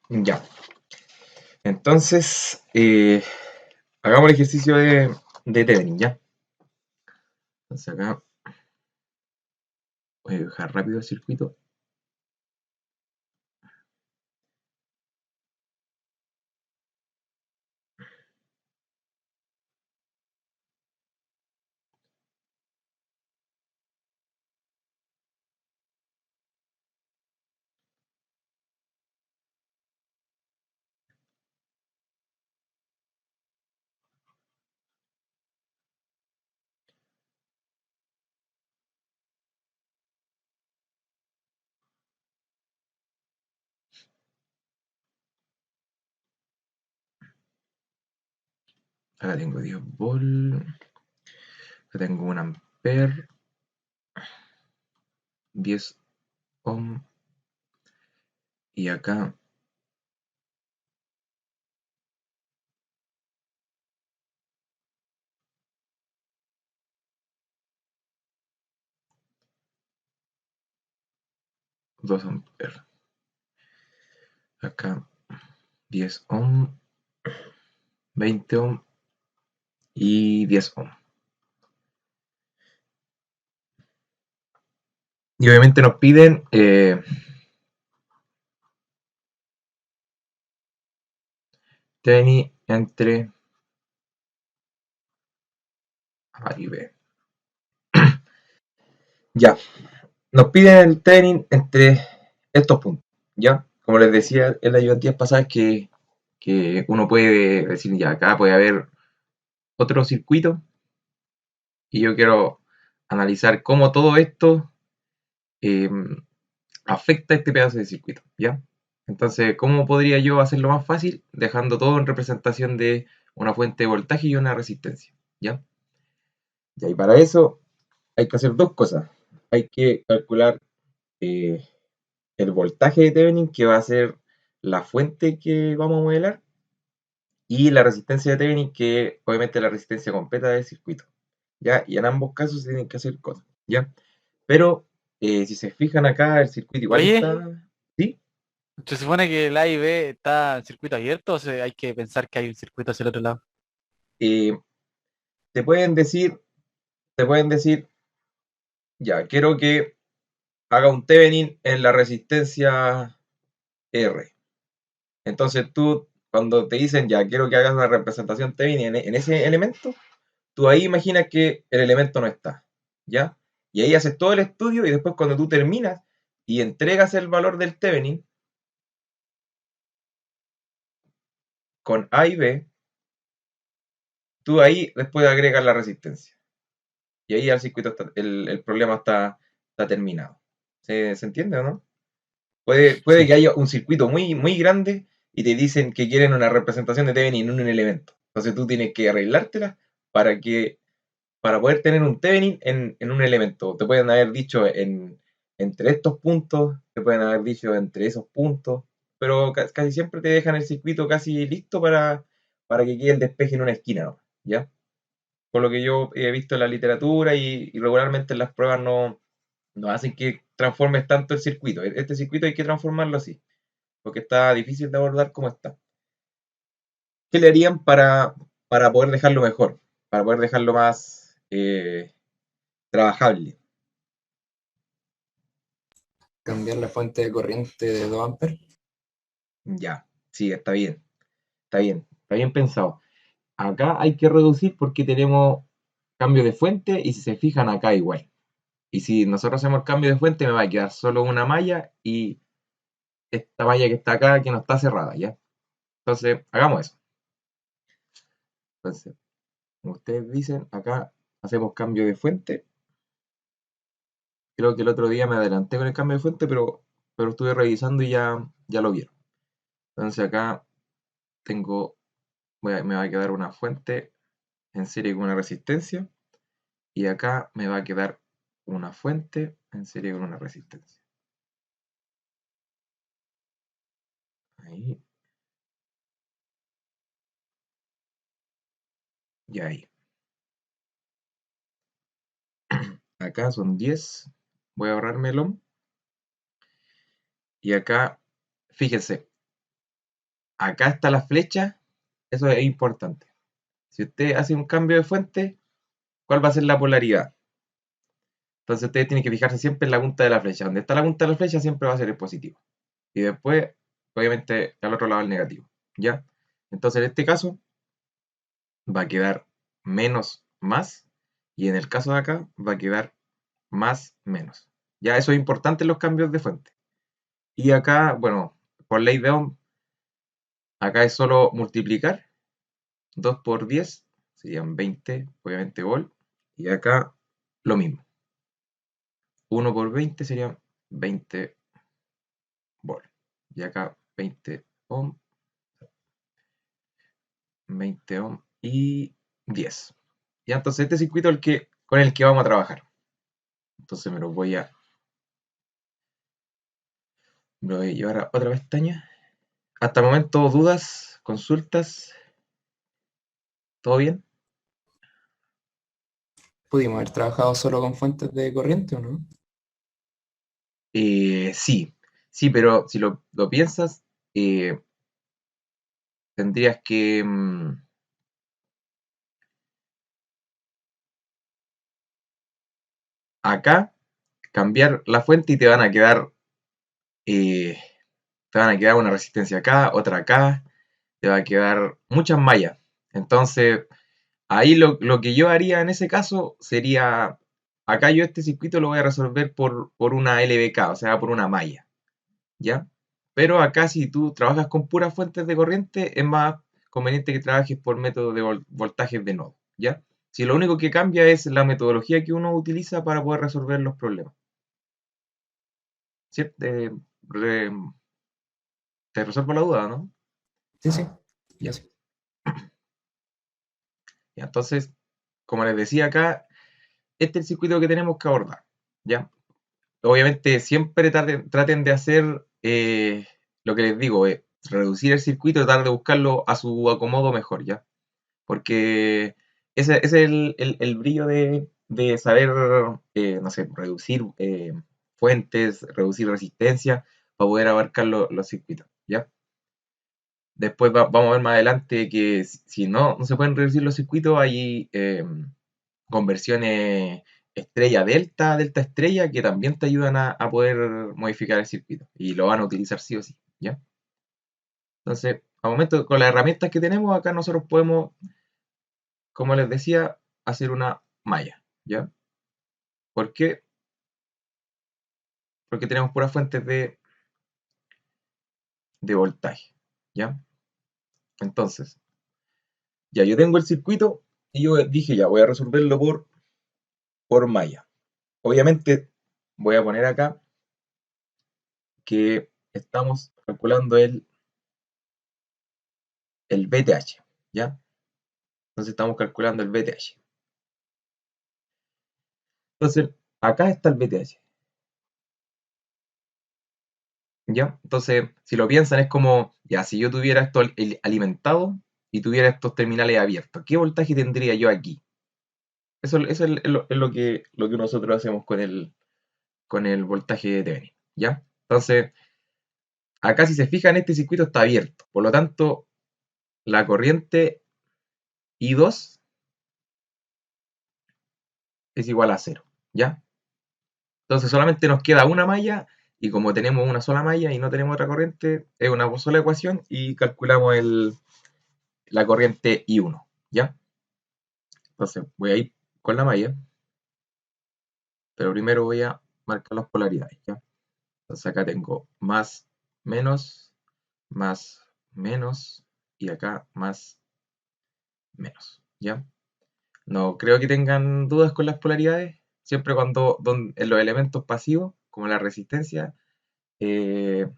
Ya. Entonces, hagamos el ejercicio de Thevenin, ¿ya? Entonces acá voy a dejar rápido el circuito. Acá tengo 10 volt. Acá tengo un ampere. 10 ohm. Y acá 2 amperes. Acá 10 ohm, 20 ohm y 10 ohm. Y obviamente nos piden Thevenin entre A y B. Ya, nos piden el Thevenin entre estos puntos, ¿ya? Como les decía en las ayudantías pasadas que uno puede decir, ya, acá puede haber otro circuito y yo quiero analizar cómo todo esto eh, afecta este pedazo de circuito, ¿ya? Entonces, ¿cómo podría yo hacerlo más fácil? Dejando todo en representación de una fuente de voltaje y una resistencia, ¿ya? Y para eso hay que hacer dos cosas. Hay que calcular eh, el voltaje de Thevenin, que va a ser la fuente que vamos a modelar, y la resistencia de Thevenin, que obviamente es la resistencia completa del circuito, ¿ya? Y en ambos casos se tienen que hacer cosas, ¿ya? Pero si se fijan acá, el circuito igual Oye, está... ¿Sí? ¿se supone que el A y B está en circuito abierto o hay que pensar que hay un circuito hacia el otro lado? Eh, te pueden decir, te pueden decir, ya, quiero que haga un Thevenin en la resistencia R. Entonces tú, cuando te dicen, ya, quiero que hagas una representación Thevenin en ese elemento, tú ahí imaginas que el elemento no está, ¿ya? Y ahí haces todo el estudio y después cuando tú terminas y entregas el valor del Thevenin con A y B, tú ahí después agregas la resistencia. Y ahí el circuito el problema está terminado. ¿Se entiende o no? Puede Sí. que haya un circuito muy, muy grande y te dicen que quieren una representación de Thevenin en un elemento. Entonces tú tienes que arreglártela para que para poder tener un Thevenin en un elemento. Te pueden haber dicho entre estos puntos, te pueden haber dicho entre esos puntos, pero casi siempre te dejan el circuito casi listo para que quede el despeje en una esquina, ¿no? ¿Ya? Por lo que yo he visto en la literatura y regularmente en las pruebas no hacen que transformes tanto el circuito. Este circuito hay que transformarlo así, porque está difícil de abordar como está. ¿Qué le harían para poder dejarlo mejor? Para poder dejarlo más trabajable. Cambiar la fuente de corriente de 2 amperes. Ya, sí, está bien pensado. Acá hay que reducir porque tenemos cambio de fuente y si se fijan acá igual. Y si nosotros hacemos el cambio de fuente me va a quedar solo una malla y esta malla que está acá que no está cerrada, ¿ya? Entonces, hagamos eso. Entonces, como ustedes dicen, acá hacemos cambio de fuente. Creo que el otro día me adelanté con el cambio de fuente, pero estuve revisando y ya lo vieron. Entonces acá tengo, me va a quedar una fuente en serie con una resistencia y acá me va a quedar una fuente en serie con una resistencia. Ahí y ahí. Acá son 10. Voy a ahorrarme el ohm. Y acá, fíjense, acá está la flecha, eso es importante. Si usted hace un cambio de fuente, ¿cuál va a ser la polaridad? Entonces usted tiene que fijarse siempre en la punta de la flecha. Donde está la punta de la flecha siempre va a ser el positivo. Y después, obviamente, al otro lado el negativo. ¿Ya? Entonces en este caso va a quedar menos más. Y en el caso de acá va a quedar más menos. Ya eso es importante en los cambios de fuente. Y acá, bueno, por ley de Ohm, acá es solo multiplicar. 2 por 10 serían 20, obviamente, volt. Y acá lo mismo. 1 por 20 serían 20 volt. Y acá 20 ohm, 20 ohm y 10. Ya, entonces este circuito es con el que vamos a trabajar. Entonces me lo voy a llevar a otra pestaña. Hasta el momento, dudas, consultas, ¿todo bien? ¿Pudimos haber trabajado solo con fuentes de corriente o no? Sí, sí, pero si lo piensas, eh, tendrías que acá cambiar la fuente y eh, te van a quedar una resistencia acá, otra acá, te va a quedar muchas mallas. Entonces, ahí lo que yo haría en ese caso sería, acá yo este circuito lo voy a resolver por una LVK, o sea, por una malla, ¿ya? Pero acá si tú trabajas con puras fuentes de corriente, es más conveniente que trabajes por método de voltajes de nodo, ¿ya? Si lo único que cambia es la metodología que uno utiliza para poder resolver los problemas. ¿Cierto? Te resuelvo la duda, ¿no? Sí, sí, ya sé. Ya, entonces, como les decía acá, este es el circuito que tenemos que abordar, ¿ya? Obviamente siempre traten de hacer lo que les digo, reducir el circuito y tratar de buscarlo a su acomodo mejor, ¿ya? Porque ese es el brillo de saber, no sé, reducir fuentes, reducir resistencia para poder abarcar los circuitos, ¿ya? Después vamos a ver más adelante que si no se pueden reducir los circuitos, hay conversiones estrella delta, delta estrella, que también te ayudan a poder modificar el circuito. Y lo van a utilizar sí o sí, ¿ya? Entonces, al momento, con las herramientas que tenemos acá, nosotros podemos, como les decía, hacer una malla, ¿ya? ¿Por qué? Porque tenemos puras fuentes de voltaje, ¿ya? Entonces, ya yo tengo el circuito y yo dije, ya voy a resolverlo por malla. Obviamente, voy a poner acá que estamos calculando el VTH, ¿ya? Entonces estamos calculando el VTH. Entonces, acá está el VTH, ¿ya? Entonces, si lo piensan, es como, ya, si yo tuviera esto alimentado y tuviera estos terminales abiertos, ¿qué voltaje tendría yo aquí? Eso es lo que nosotros hacemos con el voltaje de Thevenin, ¿ya? Entonces, acá si se fijan, este circuito está abierto. Por lo tanto, la corriente I2 es igual a 0, ¿ya? Entonces solamente nos queda una malla y como tenemos una sola malla y no tenemos otra corriente, es una sola ecuación y calculamos la corriente I1, ¿ya? Entonces voy a ir con la malla, pero primero voy a marcar las polaridades, ¿ya? Entonces acá tengo más, menos y acá más, menos, ¿ya? No creo que tengan dudas con las polaridades, siempre en los elementos pasivos, como la resistencia, eh,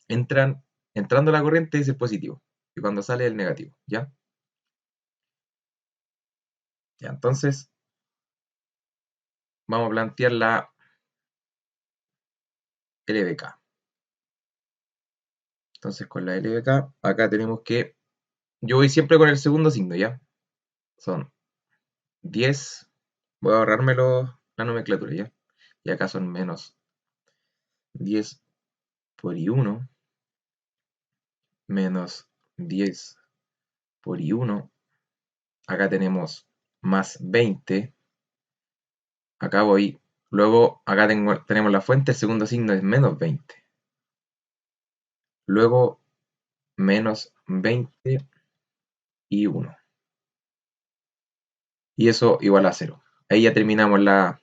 entrando la corriente es el positivo y cuando sale el negativo, ¿ya? Ya, entonces vamos a plantear la LBK. Entonces con la LBK, acá tenemos que, yo voy siempre con el segundo signo, ¿ya? Son 10, voy a ahorrármelo la nomenclatura, ¿ya? Y acá son menos 10 por I1 menos 10 por I1. Acá tenemos más 20. Acá voy. Luego acá tenemos la fuente, el segundo signo es menos 20. Luego menos 20 y 1. Y eso igual a 0. Ahí ya terminamos la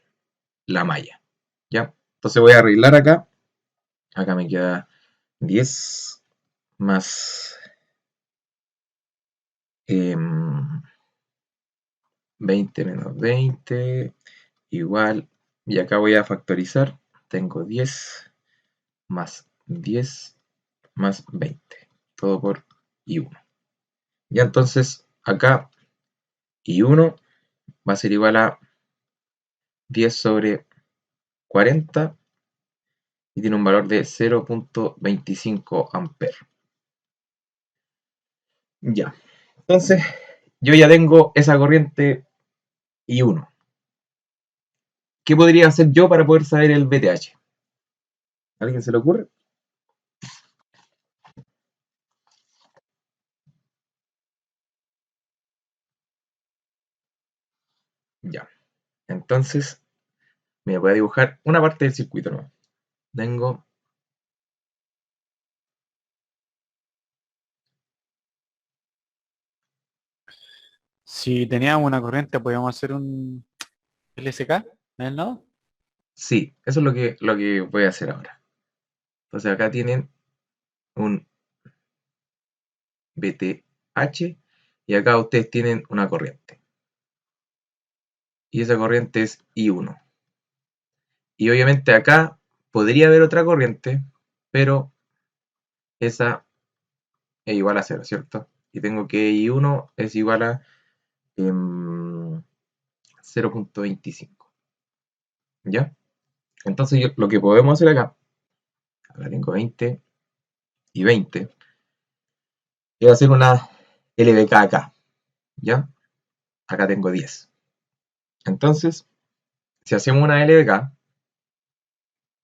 malla. ¿Ya? Entonces voy a arreglar acá. Acá me queda 10 más 20 menos 20 igual. Y acá voy a factorizar. Tengo 10 más 10 más 20. Todo por I1. Ya entonces acá I1 va a ser igual a 10 sobre 40 y tiene un valor de 0.25 amperes. Ya, entonces yo ya tengo esa corriente I1. ¿Qué podría hacer yo para poder saber el VTH? ¿A alguien se le ocurre? Ya, entonces me voy a dibujar una parte del circuito, ¿no? Tengo Si teníamos una corriente, podíamos hacer un LSK en el nodo. sí, eso es lo que voy a hacer ahora. Entonces acá tienen un VTH y acá ustedes tienen una corriente. Y esa corriente es I1. Y obviamente acá podría haber otra corriente, pero esa es igual a 0, ¿cierto? Y tengo que I1 es igual a 0.25. ¿Ya? Entonces lo que podemos hacer acá tengo 20 y 20, es hacer una LBK acá. ¿Ya? Acá tengo 10. Entonces, si hacemos una LBK,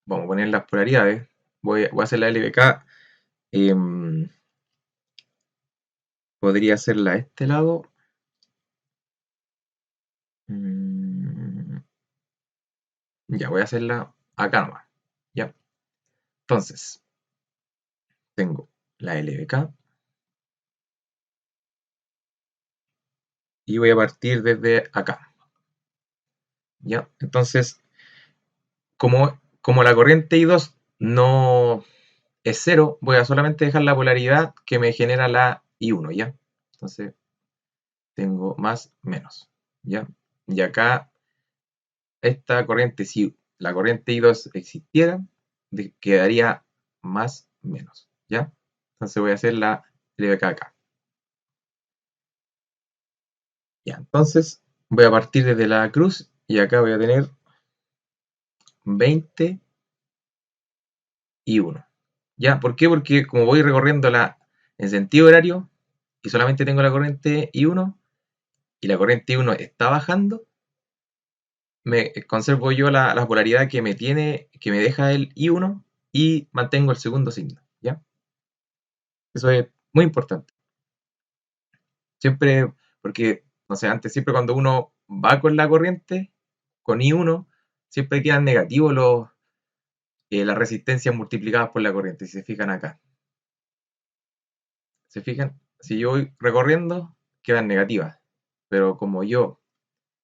vamos a poner las polaridades. Voy a hacer la LBK. Podría hacerla a este lado. Ya, voy a hacerla acá nomás. Ya. Entonces, tengo la LBK. Y voy a partir desde acá. ¿Ya? Entonces, como la corriente I2 no es 0, voy a solamente dejar la polaridad que me genera la I1, ¿ya? Entonces, tengo más, menos, ¿ya? Y acá, esta corriente, si la corriente I2 existiera, quedaría más, menos, ¿ya? Entonces voy a hacer la LBK acá. Ya, entonces voy a partir desde la cruz y acá voy a tener 20 y 1. ¿Ya? ¿Por qué? Porque como voy recorriéndola en sentido horario y solamente tengo la corriente I1 y la corriente I1 está bajando, me conservo yo la polaridad que me deja el I1 y mantengo el segundo signo. ¿Ya? Eso es muy importante. Siempre, porque, no sé, antes siempre cuando uno va con la corriente, con I1, siempre quedan negativos las resistencias multiplicadas por la corriente, si se fijan acá. ¿Se fijan? Si yo voy recorriendo, quedan negativas. Pero como yo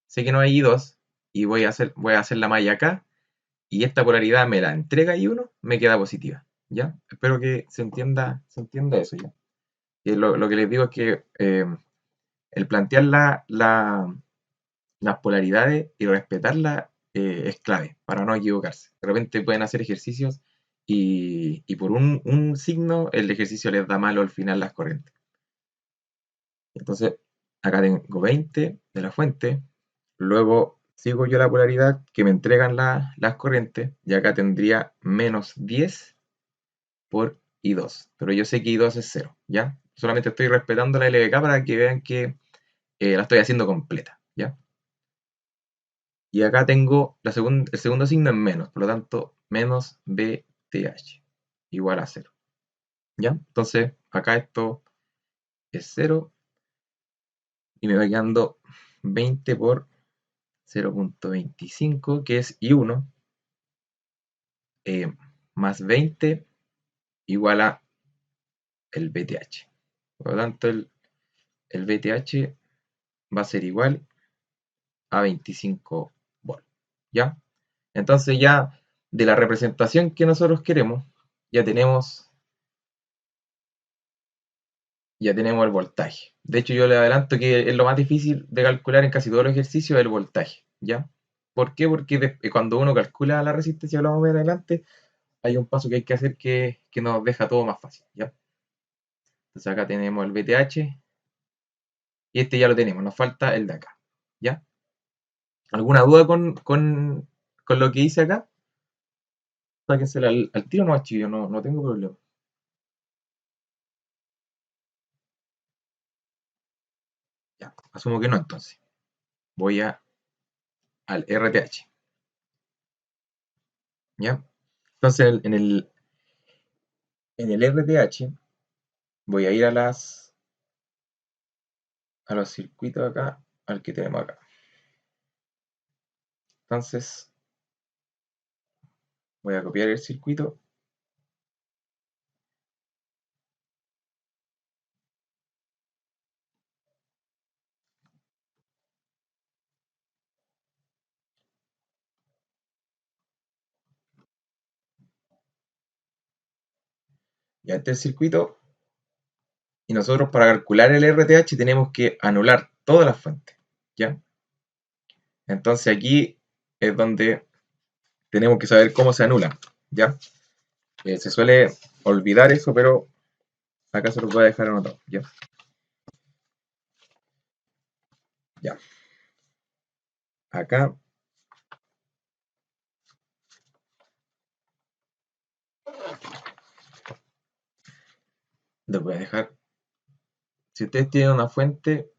sé que no hay I2 y voy a hacer la malla acá, y esta polaridad me la entrega I1, me queda positiva. ¿Ya? Espero que se entienda eso ya. Y lo que les digo es que el plantear las polaridades y respetarlas es clave para no equivocarse. De repente pueden hacer ejercicios y por un signo el ejercicio les da malo al final las corrientes. Entonces, acá tengo 20 de la fuente, luego sigo yo la polaridad que me entregan las corrientes, y acá tendría menos 10 por I2, pero yo sé que I2 es 0, ¿ya? Solamente estoy respetando la LBK para que vean que la estoy haciendo completa, ¿ya? Y acá tengo el segundo signo en menos, por lo tanto, menos BTH, igual a 0, ¿ya? Entonces, acá esto es 0 y me va quedando 20 por 0.25, que es I1, más 20 igual a el VTH. Por lo tanto, el VTH va a ser igual a 25 volts. ¿Ya? Entonces ya de la representación que nosotros queremos, ya tenemos el voltaje. De hecho, yo le adelanto que es lo más difícil de calcular en casi todos los ejercicios el voltaje. ¿Ya? ¿Por qué? Porque cuando uno calcula la resistencia, que lo vamos a ver adelante, hay un paso que hay que hacer que nos deja todo más fácil. ¿Ya? Entonces acá tenemos el VTH y este ya lo tenemos, nos falta el de acá. ¿Ya? ¿Alguna duda con lo que hice acá? Sáquensela al tiro, no, chiquillo, no tengo problema. Ya, asumo que no, entonces. Voy al RTH. ¿Ya? Entonces en el RTH voy a ir a los circuitos acá, al que tenemos acá. Entonces voy a copiar el circuito. Ya este es el circuito. Y nosotros para calcular el RTH tenemos que anular todas las fuentes. ¿Ya? Entonces aquí es donde tenemos que saber cómo se anulan. ¿Ya? Se suele olvidar eso, pero acá se lo voy a dejar anotado. ¿Ya? Ya. Acá les voy a dejar. Si ustedes tienen una fuente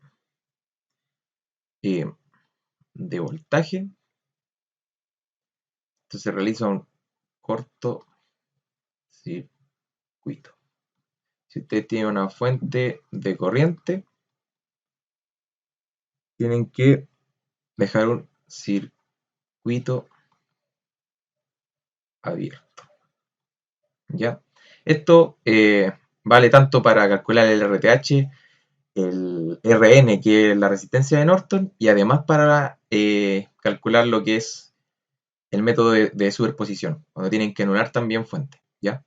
de voltaje, entonces realiza un corto circuito. Si ustedes tienen una fuente de corriente, tienen que dejar un circuito abierto. ¿Ya? Esto vale tanto para calcular el RTH, el RN, que es la resistencia de Norton, y además para calcular lo que es el método de superposición, cuando tienen que anular también fuentes. ¿Ya?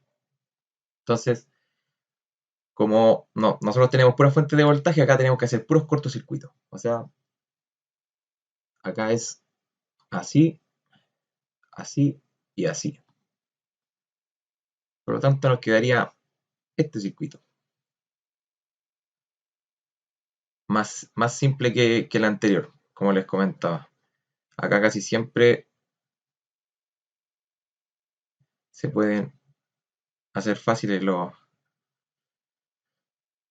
Entonces, como nosotros tenemos puras fuentes de voltaje, acá tenemos que hacer puros cortocircuitos. O sea, acá es así, así y así. Por lo tanto, nos quedaría este circuito. Más simple que el anterior, como les comentaba. Acá casi siempre se pueden hacer fáciles los...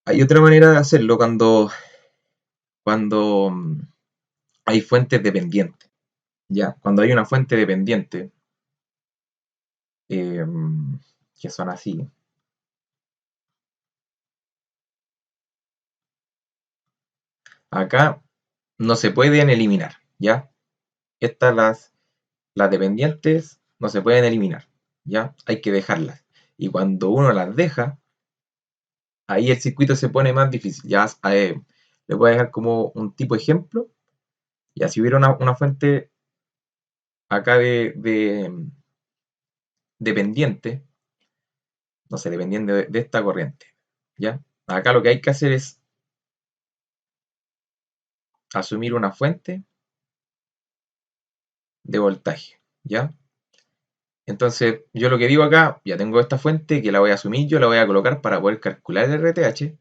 Hay otra manera de hacerlo cuando hay fuentes dependientes. ¿Ya? Cuando hay una fuente dependiente, que son así. Acá no se pueden eliminar, ¿ya? Estas, las dependientes, no se pueden eliminar, ¿ya? Hay que dejarlas. Y cuando uno las deja, ahí el circuito se pone más difícil. Ya les voy a dejar como un tipo de ejemplo. Ya si hubiera una fuente acá dependiente, no sé, dependiente de esta corriente, ¿ya? Acá lo que hay que hacer es asumir una fuente de voltaje, ¿ya? Entonces, yo lo que digo acá, ya tengo esta fuente que la voy a asumir, yo la voy a colocar para poder calcular el RTH.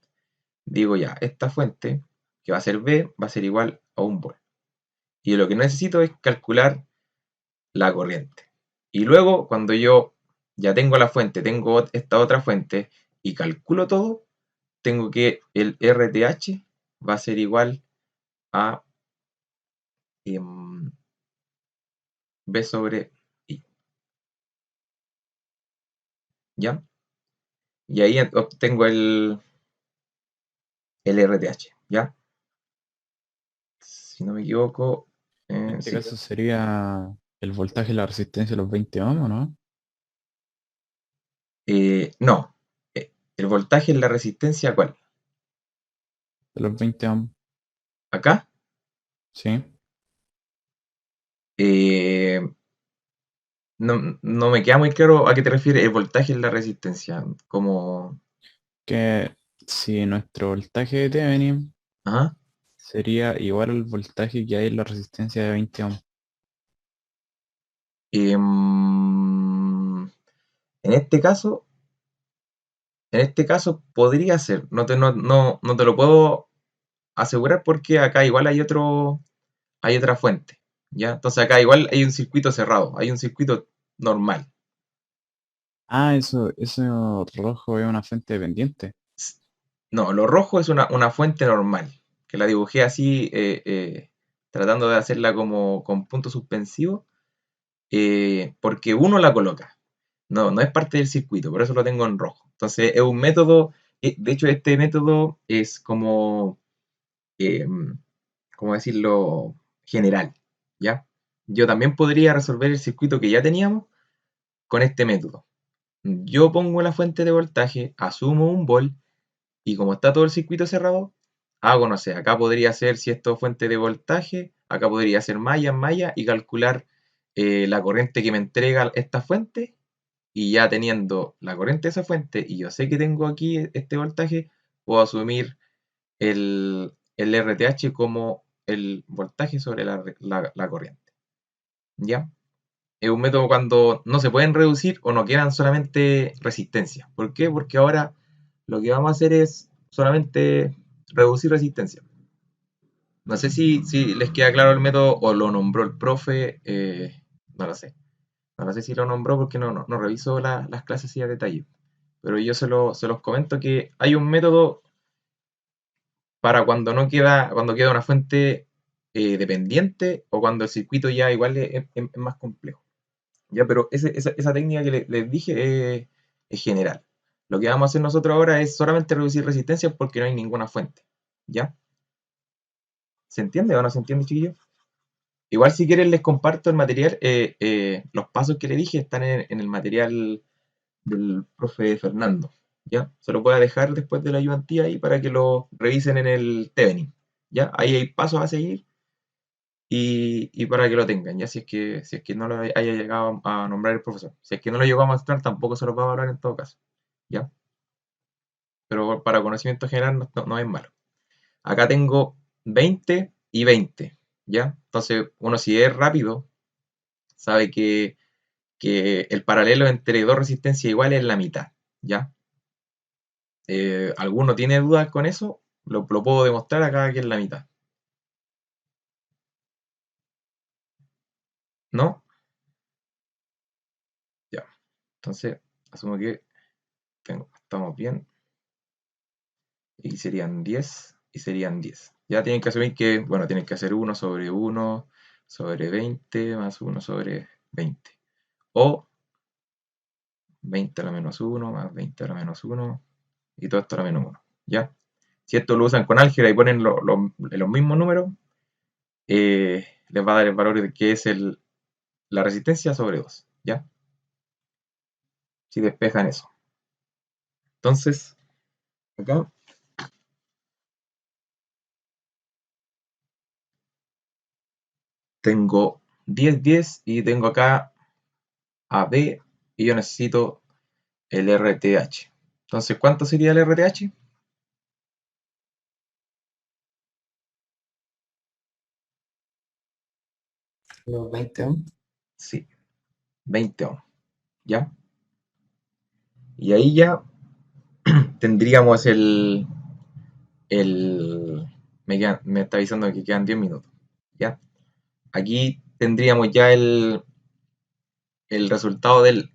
Digo ya, esta fuente, que va a ser B, va a ser igual a 1 volt. Y lo que necesito es calcular la corriente. Y luego, cuando yo ya tengo la fuente, tengo esta otra fuente y calculo todo, tengo que el RTH va a ser igual a B sobre I. ¿Ya? Y ahí obtengo el RTH, va a ser igual a B sobre I. ¿Ya? Y ahí obtengo el RTH, va a ser igual a B sobre I. ¿Ya? Y ahí obtengo el RTH, va a ser igual a B sobre I. ¿Ya? Y ahí obtengo el RTH, va a ser igual a B sobre I. ¿Ya? Y ahí obtengo el RTH, va a ser igual a B sobre I. ¿Ya? Y ahí obtengo el el RTH, ¿ya? Si no me equivoco, En este sí. caso sería el voltaje y la resistencia de los 20 ohms, ¿o no? No, el voltaje es la resistencia, ¿cuál? De los 20 ohms, Acá. sí. Eh, no me queda muy claro a qué te refieres el voltaje es la resistencia. Como, Que si nuestro voltaje de Thevenin ajá. sería igual al voltaje que hay en la resistencia de 20 ohms. Em, en este caso, podría ser. No te lo puedo asegurar porque acá igual hay otra fuente. ¿Ya? Entonces acá igual hay un circuito cerrado, hay un circuito normal. Ah, eso rojo es una fuente dependiente. No, lo rojo es una fuente normal, que la dibujé así, tratando de hacerla como con punto suspensivo, porque uno la coloca. No es parte del circuito, por eso lo tengo en rojo. Entonces es un método, de hecho este método es como, eh, ¿cómo decirlo? General, ¿ya? Yo también podría resolver el circuito que ya teníamos con este método. Yo pongo la fuente de voltaje, asumo un volt, y como está todo el circuito cerrado, hago, no sé, acá podría ser, si esto es fuente de voltaje, acá podría ser malla y calcular la corriente que me entrega esta fuente, y ya teniendo la corriente de esa fuente, y yo sé que tengo aquí este voltaje, puedo asumir el RTH como el voltaje sobre la corriente. ¿Ya? Es un método cuando no se pueden reducir o no quedan solamente resistencias. ¿Por qué? Porque ahora lo que vamos a hacer es solamente reducir resistencia. No sé si les queda claro el método o lo nombró el profe, no lo sé. No sé si lo nombró porque no reviso las clases así a detalle. Pero yo se los comento que hay un método para cuando queda una fuente dependiente o cuando el circuito ya igual es más complejo. Ya, pero esa técnica que les dije es general. Lo que vamos a hacer nosotros ahora es solamente reducir resistencias porque no hay ninguna fuente. ¿Ya? ¿Se entiende o no se entiende, chiquillos? Igual si quieren les comparto el material. Los pasos que le dije están en el material del profe Fernando. ¿Ya? Se lo voy a dejar después de la ayudantía ahí para que lo revisen en el Tevenin. ¿Ya? Ahí hay pasos a seguir y para que lo tengan, ya si es que no lo haya llegado a nombrar el profesor. Si es que no lo llegó a mostrar, tampoco se lo va a hablar en todo caso, ¿ya? Pero para conocimiento general no es malo. Acá tengo 20 y 20, ¿ya? Entonces, uno si es rápido, sabe que el paralelo entre dos resistencias iguales es la mitad, ¿ya? ¿Alguno tiene dudas con eso? Lo puedo demostrar acá que es la mitad. ¿No? Ya. Entonces, asumo que estamos bien. Y serían 10 y serían 10. Ya tienen que asumir que, bueno, tienen que hacer 1 sobre 20 más 1 sobre 20. O 20 a la menos 1 más 20 a la menos 1 y todo esto a la menos 1. ¿Ya? Si esto lo usan con álgebra y ponen los mismos números, les va a dar el valor de que es la resistencia sobre 2. ¿Ya? Si despejan eso. Entonces, acá tengo 10, 10 y tengo acá a B y yo necesito el RTH. Entonces, ¿cuánto sería el RTH? Los 20 ohms. Sí, 20 ohms, ¿ya? Y ahí ya tendríamos me está avisando que quedan 10 minutos, ¿ya? Aquí tendríamos ya el resultado del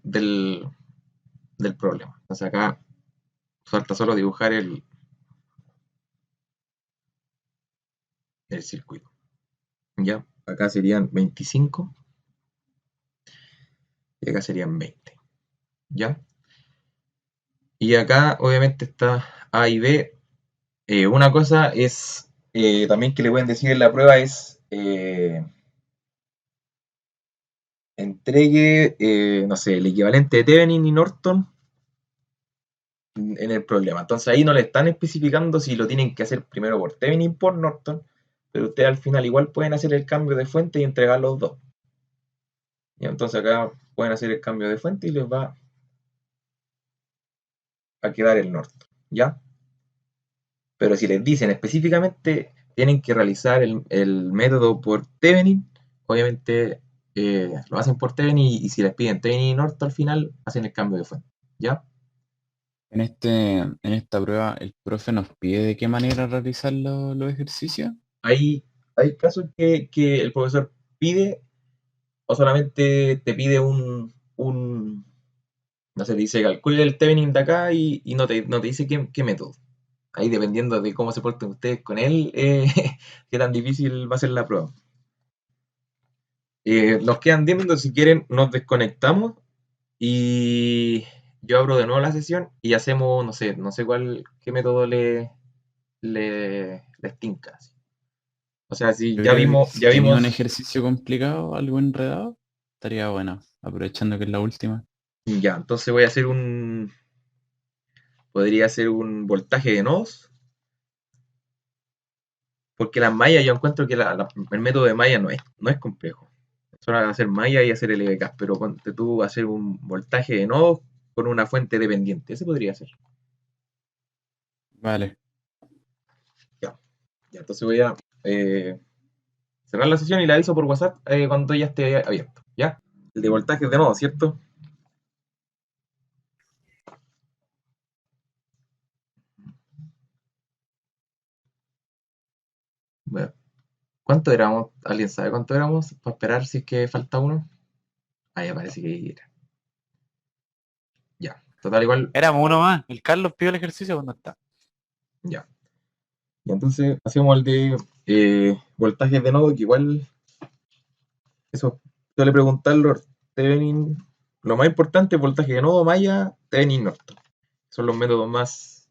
problema. Entonces acá falta solo dibujar el circuito, ¿ya? Acá serían 25 y acá serían 20, ¿ya? Y acá obviamente está A y B Una cosa es, también que le pueden decir en la prueba es, entregue, no sé, el equivalente de Thevenin y Norton en el problema. Entonces ahí no le están especificando si lo tienen que hacer primero por Thevenin por Norton, pero ustedes al final igual pueden hacer el cambio de fuente y entregar los dos. Y entonces acá pueden hacer el cambio de fuente y les va a quedar el Norton, ¿ya? Pero si les dicen específicamente tienen que realizar el método por Thevenin, obviamente lo hacen por Thevenin y si les piden Thevenin y Norton al final, hacen el cambio de fuente, ¿ya? En esta prueba, ¿el profe nos pide de qué manera realizar los ejercicios? Hay casos que el profesor pide o solamente te pide no sé, dice calcule el Thevenin de acá y no te dice qué método. Ahí dependiendo de cómo se porten ustedes con él, qué tan difícil va a ser la prueba. Nos quedan 10 minutos, si quieren nos desconectamos y yo abro de nuevo la sesión y hacemos, no sé qué método les tinca. Así. O sea, si Yo ya creo que vimos, si tenía un ejercicio complicado, algo enredado, estaría bueno, aprovechando que es la última. ya, entonces voy a hacer podría hacer un voltaje de nodos, porque las mallas yo encuentro que el método de malla no es complejo. Solo hacer malla y hacer LBK, pero ponte tú a hacer un voltaje de nodos con una fuente dependiente, ese podría ser. Vale, Ya, ya entonces voy a cerrar la sesión y le aviso por WhatsApp cuando ya esté abierto, ¿ya? El de voltaje de nodos, ¿cierto? Bueno, ¿cuánto éramos? ¿Alguien sabe cuánto éramos? Para esperar si es que falta uno. Ahí aparece que era. Ya, total igual, Éramos uno más. El Carlos pidió el ejercicio cuando está. ya. Y entonces hacemos el de voltajes de nodo, que igual eso suele preguntarlo Thevenin. Lo más importante es voltaje de nodo, malla, Thevenin Norton. Son los métodos más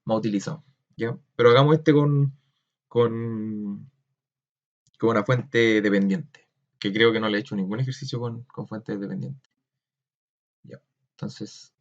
utilizados. ¿Ya? Pero hagamos este con, con una fuente dependiente, que creo que no le he hecho ningún ejercicio con fuentes dependientes. Ya. Entonces,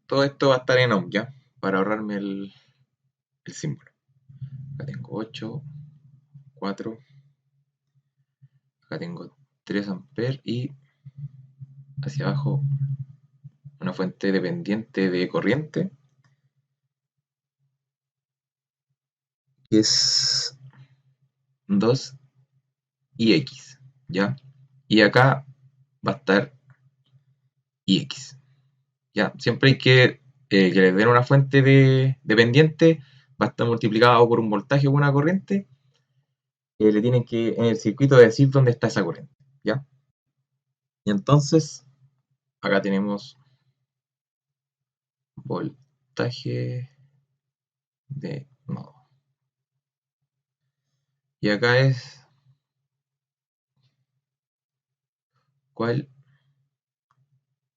todo esto va a estar en ohm, ¿ya? Para ahorrarme el símbolo. Acá tengo 8, 4, acá tengo 3 amperes y hacia abajo una fuente dependiente de corriente que es 2 y X, ¿ya? Y acá va a estar IX, ¿ya? Siempre hay que les den una fuente dependiente, va a estar multiplicado por un voltaje o una corriente, le tienen que en el circuito decir dónde está esa corriente, ¿ya? Y entonces, acá tenemos voltaje de nodo. Y acá es cuál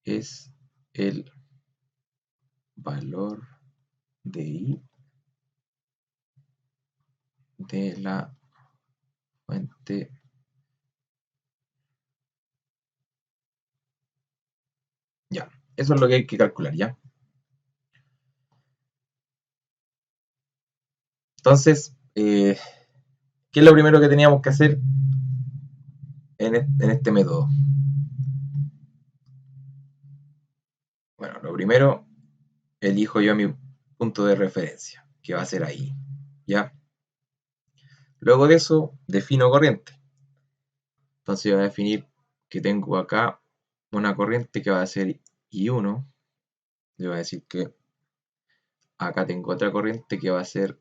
es el valor de I de la fuente. Ya, eso es lo que hay que calcular, ¿ya? Entonces, ¿qué es lo primero que teníamos que hacer en este método? Bueno, lo primero, elijo yo mi punto de referencia, que va a ser ahí, ¿ya? Luego de eso, defino corriente. Entonces voy a definir que tengo acá una corriente que va a ser I1 le voy a decir que acá tengo otra corriente que va a ser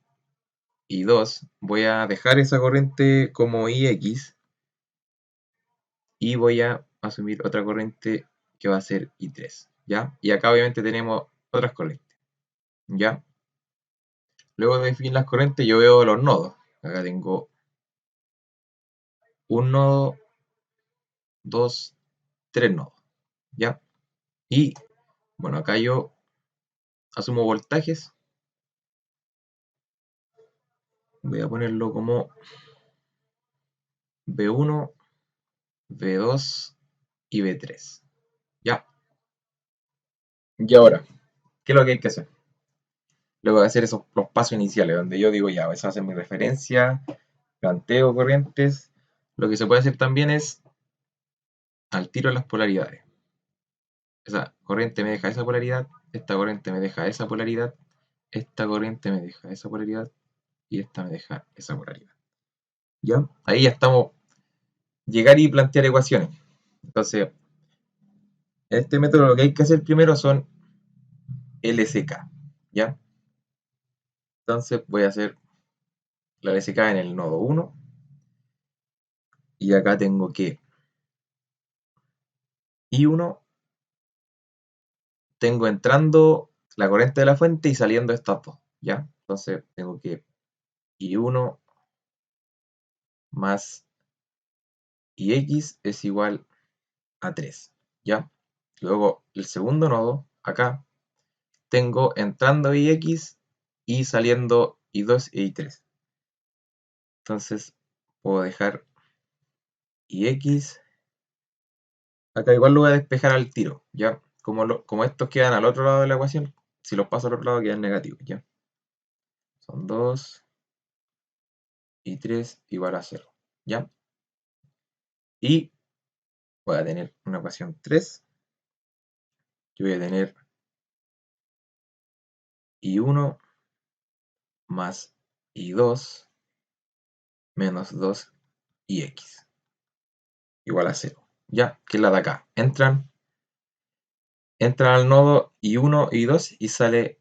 I2. Voy a dejar esa corriente como IX y voy a asumir otra corriente que va a ser I3, ¿ya? Y acá obviamente tenemos otras corrientes, ¿ya? Luego de definir las corrientes yo veo los nodos. Acá tengo un nodo, dos, tres nodos, ¿ya? Y bueno, acá yo asumo voltajes. Voy a ponerlo como V1, V2 y V3, ¿ya? Y ahora, ¿qué es lo que hay que hacer? Luego de hacer los pasos iniciales, donde yo digo, ya, esa va a ser mi referencia, planteo corrientes. Lo que se puede hacer también es al tiro las polaridades. Esa corriente me deja esa polaridad, esta corriente me deja esa polaridad, esta corriente me deja esa polaridad y esta me deja esa polaridad. ¿Ya? Ahí ya estamos, llegar y plantear ecuaciones. Entonces, en este método lo que hay que hacer primero son LSK, ¿ya? Entonces voy a hacer la LSK en el nodo 1 y acá tengo que I1 tengo entrando la corriente de la fuente y saliendo estas dos, ¿ya? Entonces tengo que I1 más IX es igual a 3, ¿ya? Luego el segundo nodo, acá, tengo entrando IX y saliendo I2 e I3. Entonces puedo dejar IX, acá igual lo voy a despejar al tiro, ¿ya? Como estos quedan al otro lado de la ecuación, si los paso al otro lado quedan negativos, ¿ya? Son 2 y 3 igual a 0, ¿ya? Y voy a tener una ecuación 3, yo voy a tener I1 más I2 menos 2IX igual a 0, ¿ya? Que es la de acá. Entran al nodo I1 y I2 y sale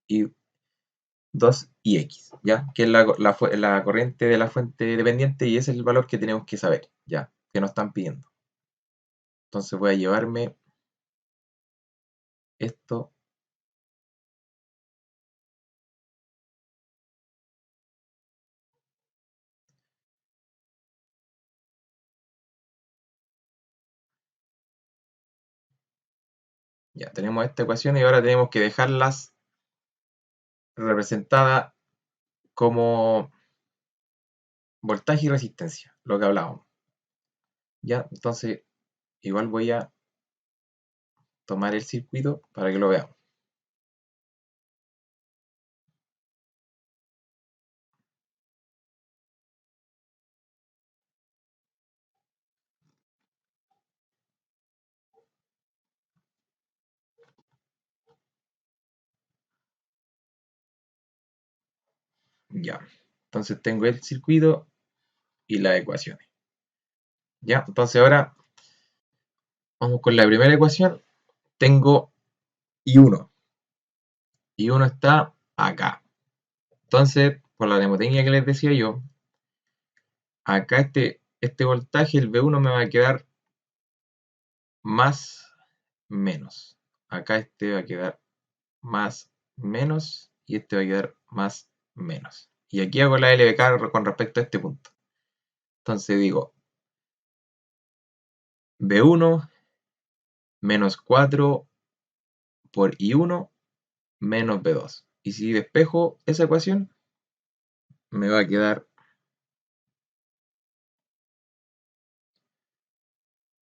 I2 y X, ¿ya? Que es la corriente de la fuente dependiente y ese es el valor que tenemos que saber, ¿ya? Que nos están pidiendo. Entonces voy a llevarme esto. Ya tenemos esta ecuación y ahora tenemos que dejarlas representadas como voltaje y resistencia, lo que hablábamos. Ya, entonces igual voy a tomar el circuito para que lo veamos. Ya, entonces tengo el circuito y las ecuaciones. Ya, entonces ahora vamos con la primera ecuación. Tengo I1. I1 está acá. Entonces, por la mnemotecnia que les decía yo, acá este voltaje, el V1, me va a quedar más menos. Acá este va a quedar más menos y este va a quedar más menos. Y aquí hago la LBK con respecto a este punto. Entonces digo V1 menos 4 por I1 menos V2. Y si despejo esa ecuación, me va a quedar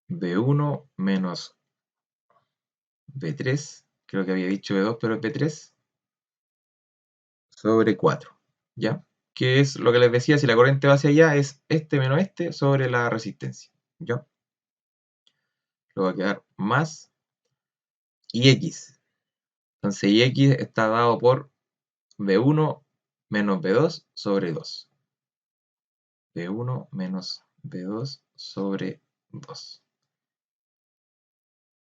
V1 menos V3, creo que había dicho V2, pero es V3, sobre 4, ¿ya? Que es lo que les decía, si la corriente va hacia allá, es este menos este sobre la resistencia, ¿ya? Lo va a quedar más IX. Entonces IX está dado por V1 menos V2 sobre 2. V1 menos V2 sobre 2.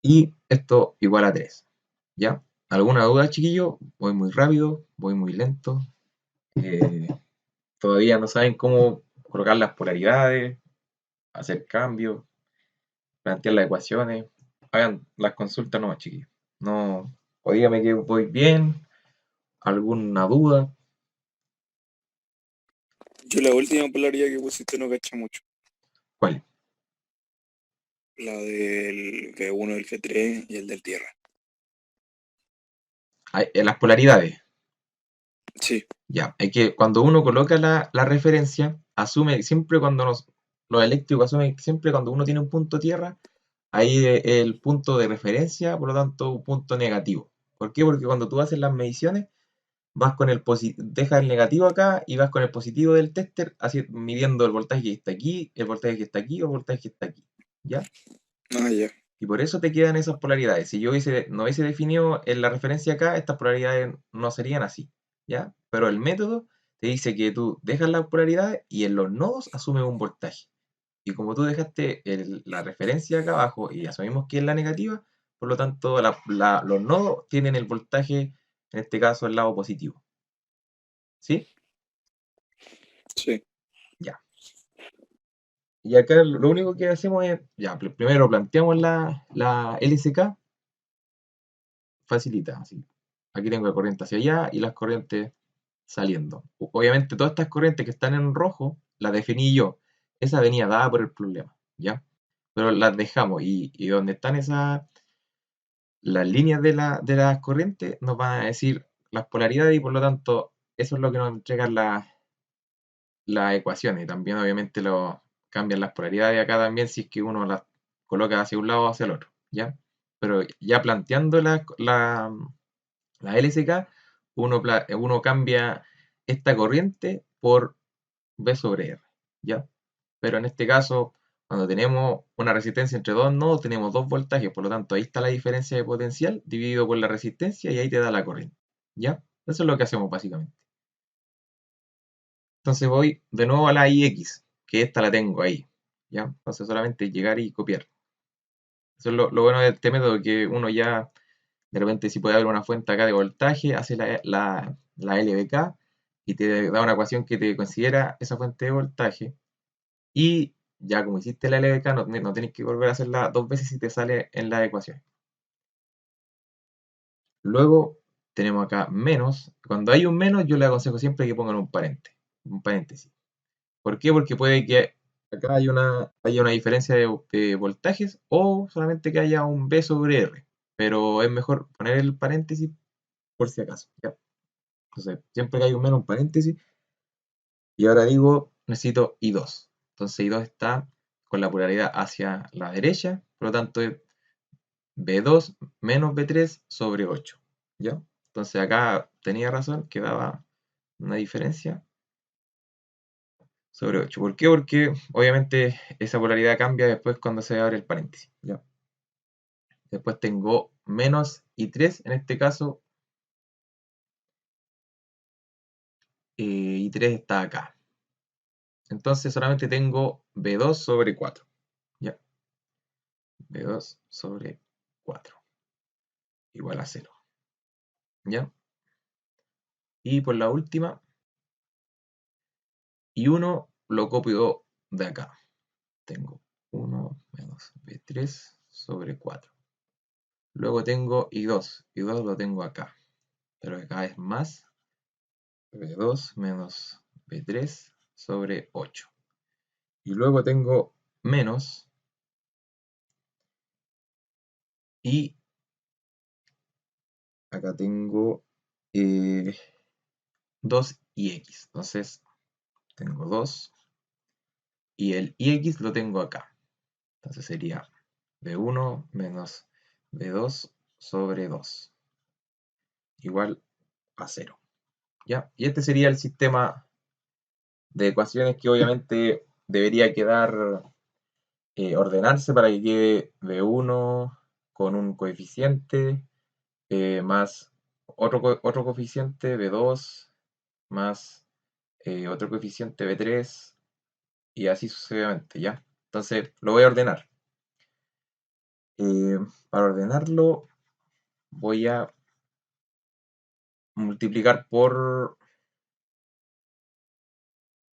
Y esto igual a 3, ¿ya? ¿Alguna duda, chiquillo? Voy muy rápido, voy muy lento. Todavía no saben cómo colocar las polaridades, hacer cambios, plantear las ecuaciones. Hagan las consultas nomás, chiquillos. No, o dígame que voy bien, alguna duda. Yo la última polaridad que pusiste no caché mucho. ¿Cuál? La del V1, el V3 y el del tierra. Las polaridades. Sí, Ya, es que cuando uno coloca la referencia, asume siempre los eléctricos asumen siempre cuando uno tiene un punto tierra, ahí es el punto de referencia, por lo tanto, un punto negativo. ¿Por qué? Porque cuando tú haces las mediciones, vas con dejas el negativo acá y vas con el positivo del tester, así midiendo el voltaje que está aquí, el voltaje que está aquí o el voltaje que está aquí. ¿Ya? ya. Y por eso te quedan esas polaridades. Si yo no hubiese definido en la referencia acá, estas polaridades no serían así, ¿ya? Pero el método te dice que tú dejas las polaridades y en los nodos asumes un voltaje. Y como tú dejaste la referencia acá abajo y asumimos que es la negativa, por lo tanto los nodos tienen el voltaje, en este caso el lado positivo. ¿Sí? Sí. Ya. Y acá lo único que hacemos es, ya, primero planteamos la LSK, facilita, así. Aquí tengo la corriente hacia allá y las corrientes saliendo. Obviamente todas estas corrientes que están en rojo las definí yo. Esa venía dada por el problema, ¿ya? Pero las dejamos y donde están las líneas de las corrientes nos van a decir las polaridades y por lo tanto eso es lo que nos entregan las ecuaciones. Y también obviamente cambian las polaridades acá también si es que uno las coloca hacia un lado o hacia el otro, ¿ya? Pero ya planteando la LSK, uno cambia esta corriente por V sobre R, ¿ya? Pero en este caso, cuando tenemos una resistencia entre dos nodos, tenemos dos voltajes, por lo tanto ahí está la diferencia de potencial dividido por la resistencia y ahí te da la corriente, ¿ya? Eso es lo que hacemos básicamente. Entonces voy de nuevo a la IX, que esta la tengo ahí, ¿ya? Entonces solamente llegar y copiar. Eso es lo bueno de este método, que uno ya de repente si puede haber una fuente acá de voltaje, hace la LVK y te da una ecuación que te considera esa fuente de voltaje. Y ya como hiciste la LVK, no tienes que volver a hacerla dos veces si te sale en la ecuación. Luego tenemos acá menos. Cuando hay un menos, yo le aconsejo siempre que pongan un paréntesis. ¿Por qué? Porque puede que acá haya una diferencia de voltajes o solamente que haya un V sobre R. Pero es mejor poner el paréntesis por si acaso, ¿ya? Entonces, siempre que hay un menos, un paréntesis. Y ahora digo, necesito I2. Entonces I2 está con la polaridad hacia la derecha, por lo tanto es B2 menos B3 sobre 8, ¿ya? Entonces acá tenía razón, quedaba una diferencia sobre 8. ¿Por qué? Porque obviamente esa polaridad cambia después cuando se abre el paréntesis, ¿ya? Después tengo menos I3, en este caso I3 está acá. Entonces solamente tengo B2 sobre 4, ¿ya? B2 sobre 4 igual a 0, ¿ya? Y por la última, y 1 lo copio de acá. Tengo 1 menos B3 sobre 4. Luego tengo I2. I2 lo tengo acá. Pero acá es más B2 menos B3 sobre 8. Y luego tengo menos y acá tengo 2 y X. Entonces tengo 2 y el IX lo tengo acá. Entonces sería B1 menos B2 sobre 2 igual a 0. ¿Ya? Y este sería el sistema de ecuaciones que obviamente debería quedar, ordenarse para que quede B1 con un coeficiente más otro coeficiente B2 más otro coeficiente B3 y así sucesivamente, ¿ya? Entonces lo voy a ordenar. Para ordenarlo voy a multiplicar por...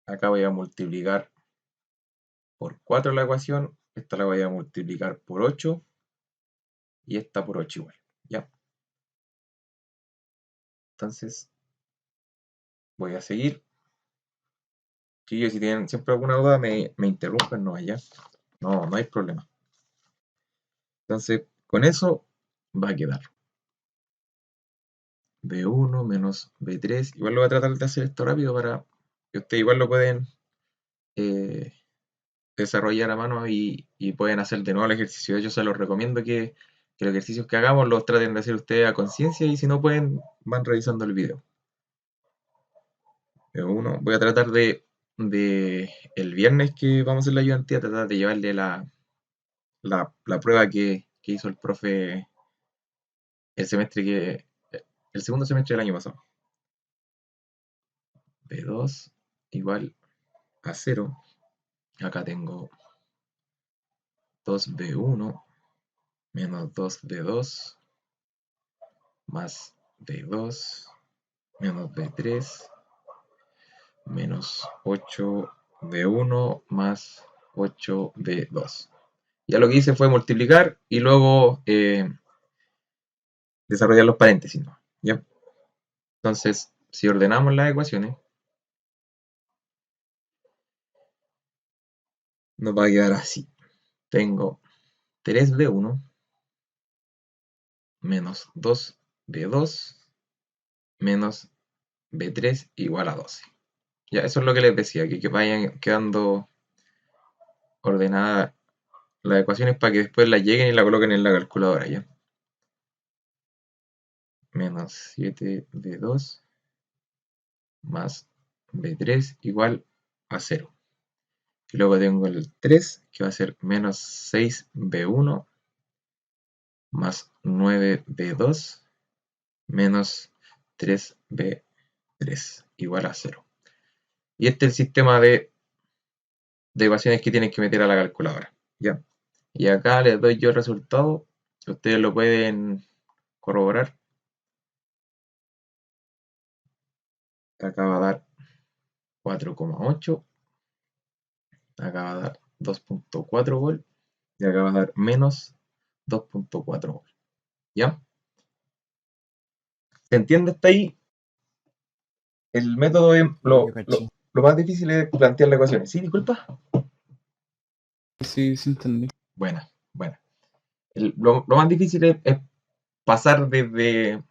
Acá voy a multiplicar por 4 la ecuación. Esta la voy a multiplicar por 8. Y esta por 8 igual. ¿Ya? Entonces, voy a seguir. Chicos, si tienen siempre alguna duda, me interrumpen, no allá. No hay problema. Entonces, con eso va a quedar B1 menos B3. Igual lo voy a tratar de hacer esto rápido para que ustedes igual lo pueden desarrollar a mano y pueden hacer de nuevo el ejercicio. Yo se los recomiendo que los ejercicios que hagamos los traten de hacer ustedes a conciencia y si no pueden, van revisando el video. B1, voy a tratar de el viernes que vamos a hacer la ayudantía, tratar de llevarle la prueba que hizo el profe el segundo semestre del año pasado. B2 igual a 0. Acá tengo 2B1 menos 2B2 más B2 menos B3 menos 8B1 más 8B2. Ya lo que hice fue multiplicar y luego desarrollar los paréntesis, ¿no? ¿Ya? Entonces, si ordenamos las ecuaciones, nos va a quedar así. Tengo 3B1 menos 2B2 menos B3 igual a 12. Ya, eso es lo que les decía, que vayan quedando ordenadas las ecuaciones para que después las lleguen y la coloquen en la calculadora, ¿ya? Menos 7B2 más B3 igual a 0. Y luego tengo el 3, que va a ser menos 6B1 más 9B2 menos 3B3 igual a 0. Y este es el sistema de ecuaciones que tienen que meter a la calculadora, ¿ya? Y acá les doy yo el resultado, ustedes lo pueden corroborar. Acá va a dar 4,8, acá va a dar 2.4 volt y acá va a dar menos 2.4 volt, ¿ya? ¿Se entiende hasta ahí? El método es lo más difícil es plantear las ecuaciones. ¿Sí, disculpa? Sí, sí entendí. Buena. Lo más difícil es pasar desde...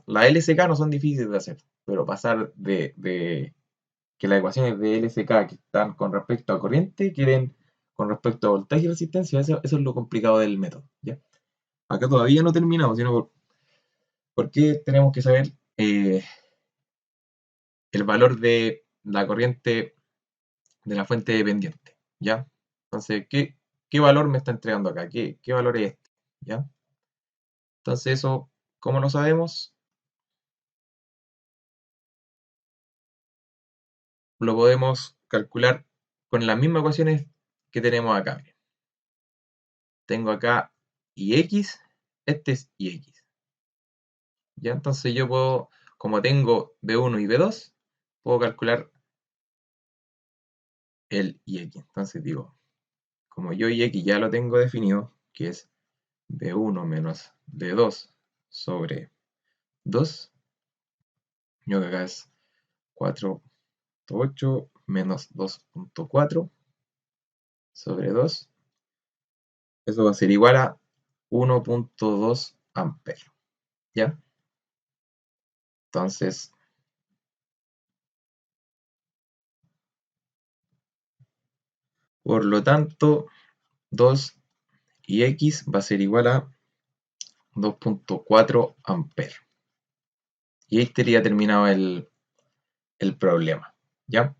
La LSK no son difíciles de hacer, pero pasar de que las ecuaciones de LSK que están con respecto a corriente queden con respecto a voltaje y resistencia, eso es lo complicado del método, ¿ya? Acá todavía no terminamos, sino porque tenemos que saber el valor de la corriente de la fuente dependiente, ¿ya? Entonces, ¿qué valor me está entregando acá? ¿Qué valor es este? ¿Ya? Entonces eso, ¿cómo lo sabemos? Lo podemos calcular con las mismas ecuaciones que tenemos acá. Miren. Tengo acá Ix, este es Ix. ¿Ya? Entonces yo puedo, como tengo B1 y B2, puedo calcular el Ix. Entonces digo, como yo Ix ya lo tengo definido, que es B1 menos B2 sobre 2, yo que acá es 4.8 menos 2.4 sobre 2. Eso va a ser igual a 1.2 amperes. ¿Ya? Entonces, por lo tanto, 2 y X va a ser igual a 2.4 amperes. Y ahí estaría terminado el problema. ¿Ya?